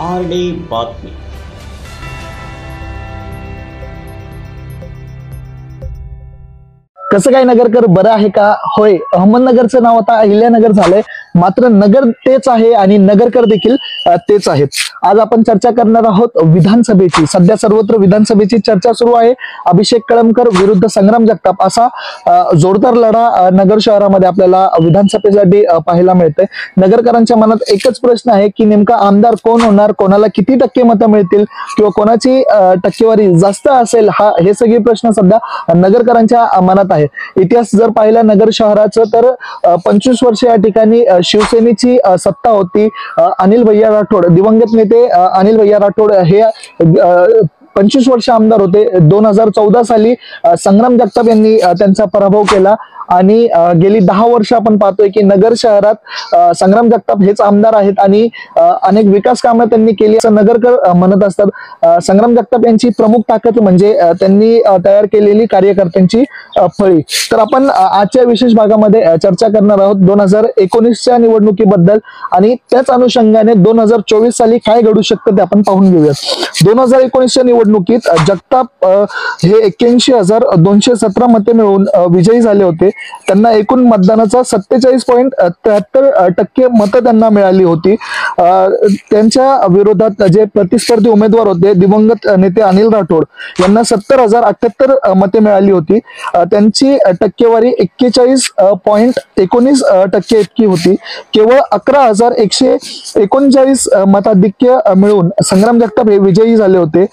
RD बातमी. कसं काय नगरकर बरं आहे का? होय, अहमदनगरचं नाव आता अहिल्यानगर झालंय, मात्र नगर तेच आहे आणि नगरकर देखील तेच आहेत. आज आपण चर्चा करणार आहोत विधानसभेची. सध्या सर्वत्र विधानसभेची चर्चा सुरू आहे. अभिषेक कळमकर विरुद्ध संग्राम जगताप असा जोरदार लढा नगर शहरामध्ये आपल्याला विधानसभेसाठी पाहायला मिळतंय. नगरकरांच्या मनात एकच प्रश्न आहे की नेमका आमदार कोण होणार, कोणाला किती टक्के मतं मिळतील किंवा कोणाची टक्केवारी जास्त असेल, हे सगळे प्रश्न सध्या नगरकरांच्या मनात आहे. इतिहास जर पाहिला नगर शहराचं तर 25 वर्ष या ठिकाणी शिवसेनेची सत्ता होती. अनिल भैया राठोड, दिवंगत नेते अनिल भैया राठोड हे 25 वर्ष आमदार होते. 2014 साली संग्राम जगताप यांनी त्यांचा पराभव केला आणि गेली 10 वर्ष आपण पाहतोय की नगर शहरात संग्राम जगताप हेच आमदार आहेत आणि अनेक विकास कामं त्यांनी केली असं नगरकर म्हणत असतात. संग्राम जगताप यांची प्रमुख ताकद म्हणजे त्यांनी तयार केलेली कार्यकर्त्यांची फळी. तर आपण आजच्या विशेष भागामध्ये चर्चा करणार आहोत 2019च्या निवडणुकीबद्दल आणि त्याच अनुषंगाने 2024 साली काय घडू शकतं ते आपण पाहून घेऊयात. 2019च्या निवडणुकीत जगताप हे 81,217 मते मिळवून विजयी झाले होते. त्यांना एकूण मतदानाचा 47.73% मतं त्यांना मिळाली होती. त्यांच्या विरोधात जे प्रतिस्पर्धी उमेदवार होते दिवंगत नेते अनिल राठोड यांना 70,078 मते मिळाली होती. त्यांची टक्केवारी 41.19% इतकी होती. केवळ 11,139 मताधिक्य मिळून संग्राम जगताप हे विजयी झाले होते.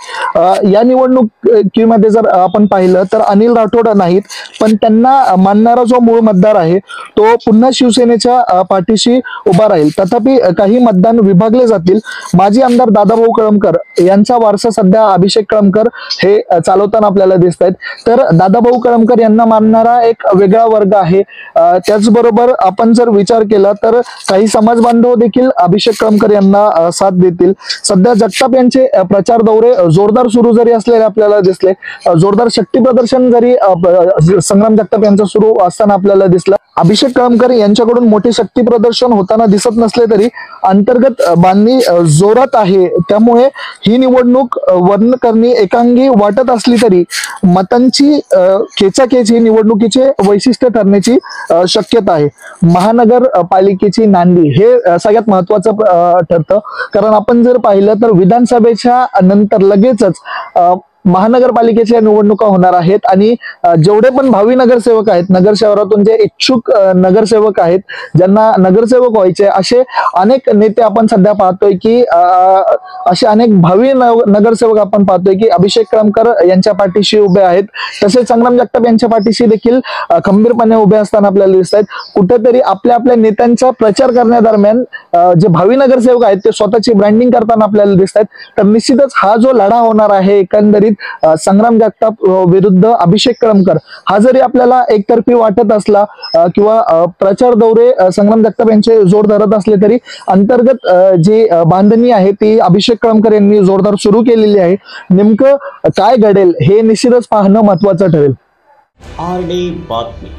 या निवडणुकीमध्ये जर आपण पाहिलं तर अनिल राठोड नाहीत, पण त्यांना मानणारा जो मूळ मतदार आहे तो पुन्हा शिवसेनेच्या पाठीशी उभा राहील. तथापि काही मतदान विभागले जातील. माजी आमदार दादाभाऊ कळमकर यांचा वारसा सध्या अभिषेक कळमकर हे चालवताना आपल्याला दिसत आहेत. तर दादाभाऊ कळमकर यांना मानणारा एक वेगळा वर्ग आहे. त्याचबरोबर आपण जर विचार केला तर काही समाज बांधव देखील अभिषेक कळमकर यांना साथ देतील. सध्या जगताप यांचे प्रचार दौरे जोरदार सुरू जरी असलेले आपल्याला दिसले, जोरदार शक्ती प्रदर्शन जरी संग्राम जगताप यांचं सुरू असताना आपल्याला दिसलं, अभिषेक कळमकर यांच्याकडून मोठे शक्ती प्रदर्शन होताना दिसत नसले तरी अंतर्गत बांधणी जोरात आहे. त्यामुळे ही निवडणूक वर्णकर्णी एकांगी वाटत असली तरी मतांची खेचाखेच ही निवडणुकीचे वैशिष्ट्य ठरण्याची शक्यता आहे. महानगरपालिकेची नांदी हे सगळ्यात महत्वाचं ठरतं, कारण आपण जर पाहिलं तर विधानसभेच्या नंतर लगेचच महानगरपालिकेच्या निवडणुका होणार आहेत आणि जेवढे पण भावी नगरसेवक आहेत, नगर शहरातून जे इच्छुक नगरसेवक आहेत, ज्यांना नगरसेवक व्हायचे, असे अनेक नेते आपण सध्या पाहतोय की असे अनेक भावी नगरसेवक आपण पाहतोय की अभिषेक कळमकर यांच्या पाठीशी उभे आहेत. तसेच संग्राम जगताप यांच्या पाठीशी देखील खंबीरपणे उभे असताना आपल्याला दिसत आहेत. कुठेतरी आपल्या प्रचार करण्यादरम्यान जे भावी नगरसेवक आहेत ते स्वतःची ब्रँडिंग करताना आपल्याला दिसत आहेत. तर निश्चितच हा जो लढा होणार आहे एकंदरीत संग्राम जगताप विरुद्ध अभिषेक कळमकर, हा जरी आपल्याला एकतर्फी वाटत असला किंवा प्रचार दौरे संग्राम जगताप यांचे जोर धरत असले तरी अंतर्गत जी बांधणी आहे ती अभिषेक कळमकर यांनी जोरदार सुरू केलेली आहे. नेमकं काय घडेल हे निश्चितच पाहणं महत्वाचं ठरेल. आरडी बातमी.